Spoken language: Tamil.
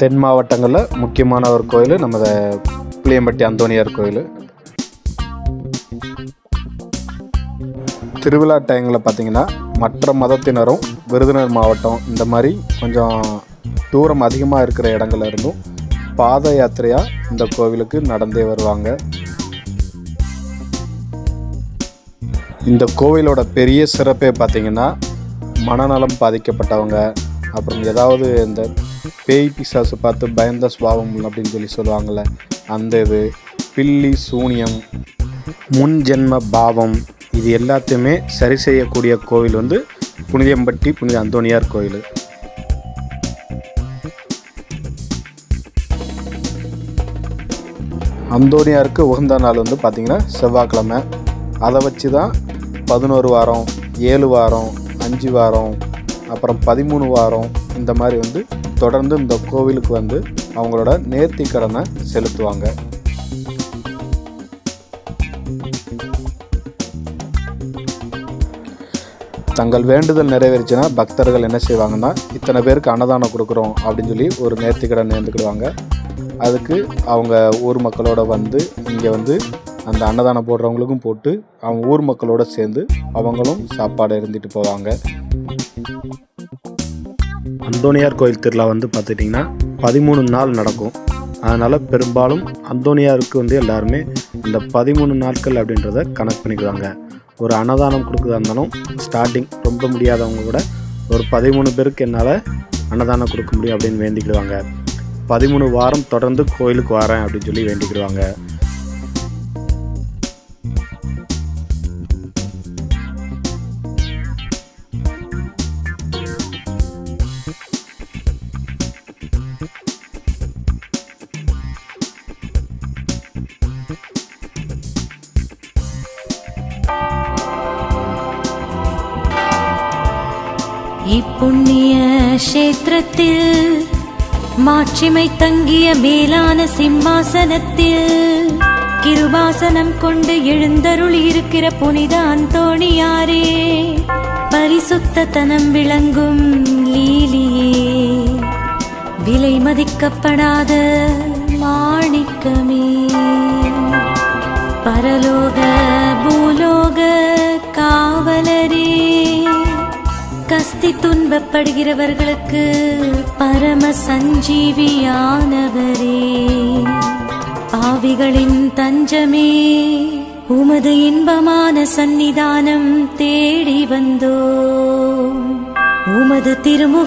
தென் மாவட்டங்களில் முக்கியமான ஒரு கோயில் நமது புளியம்பட்டி அந்தோணியார் கோயில். திருவிழா டைமில் பார்த்திங்கன்னா மற்ற மதத்தினரும் விருதுநகர் மாவட்டம் இந்த மாதிரி கொஞ்சம் தூரம் அதிகமாக இருக்கிற இடங்கள்ல இருந்தும் பாத யாத்திரையாக இந்த கோவிலுக்கு நடந்தே வருவாங்க. இந்த கோவிலோட பெரிய சிறப்பே பார்த்திங்கன்னா மனநலம் பாதிக்கப்பட்டவங்க, அப்புறம் ஏதாவது இந்த பேய் பிசாசு பார்த்து பயந்த சுபாவம் அப்படின்னு சொல்லுவாங்கள்ல, அந்த இது பில்லி சூனியம் முன் ஜென்ம பாவம் இது எல்லாத்தையுமே சரி செய்யக்கூடிய கோவில் வந்து புனிதம்பட்டி புனித அந்தோணியார் கோயில். அந்தோணியாருக்கு உகந்த நாள் வந்து பார்த்திங்கன்னா செவ்வாய்க்கிழமை. அதை வச்சு தான் 11 வாரம், 7 வாரம், 5 வாரம், அப்புறம் 13 வாரம் இந்த மாதிரி வந்து தொடர்ந்து இந்த கோவிலுக்கு வந்து அவங்களோட நேர்த்தி கடனை செலுத்துவாங்க. தங்கள் வேண்டுதல் நிறைவேறிச்சுன்னா பக்தர்கள் என்ன செய்வாங்கன்னா, இத்தனை பேருக்கு அன்னதானம் கொடுக்குறோம் அப்படின்னு சொல்லி ஒரு நேர்த்தி கடன் நேர்ந்துக்கிடுவாங்க. அதுக்கு அவங்க ஊர் மக்களோட வந்து இங்கே வந்து அந்த அன்னதானம் போடுறவங்களுக்கும் போட்டு அவங்க ஊர் மக்களோட சேர்ந்து அவங்களும் சாப்பாடு இருந்துட்டு போவாங்க. அந்தோணியார் கோயில் திருவிழா வந்து பார்த்துட்டிங்கன்னா 13 நாள் நடக்கும். அதனால் பெரும்பாலும் அந்தோணியாருக்கு வந்து எல்லாருமே இந்த 13 நாட்கள் அப்படின்றத கணக்கு பண்ணிக்குவாங்க. ஒரு அன்னதானம் கொடுக்குறதா இருந்தாலும் ஸ்டார்டிங் ரொம்ப முடியாதவங்க கூட ஒரு 13 பேருக்கு என்னால் அன்னதானம் கொடுக்க முடியும் அப்படின்னு வேண்டிக்கிடுவாங்க. 13 வாரம் தொடர்ந்து கோயிலுக்கு வரேன் அப்படின்னு சொல்லி வேண்டிக்கிடுவாங்க. இப்புண்ணிய கஷேத்திரத்தில் மாட்சிமை தங்கிய மேலான சிம்மாசனத்தில் கிருபாசனம் கொண்டு எழுந்தருள் இருக்கிற புனித அந்தோணியாரே, பரிசுத்தத்தனம் விளங்கும் லீலியே, விலை மதிக்கப்படாத மாணிக்கமே, பரலோக பூலோக காவலரே, கஸ்தி துன்பப்படுகிறவர்களுக்கு பரம சஞ்சீவியானவரே, பாவிகளின் தஞ்சமே, உமது இன்பமான சந்நிதானம் தேடி வந்தோம். உமது திருமுக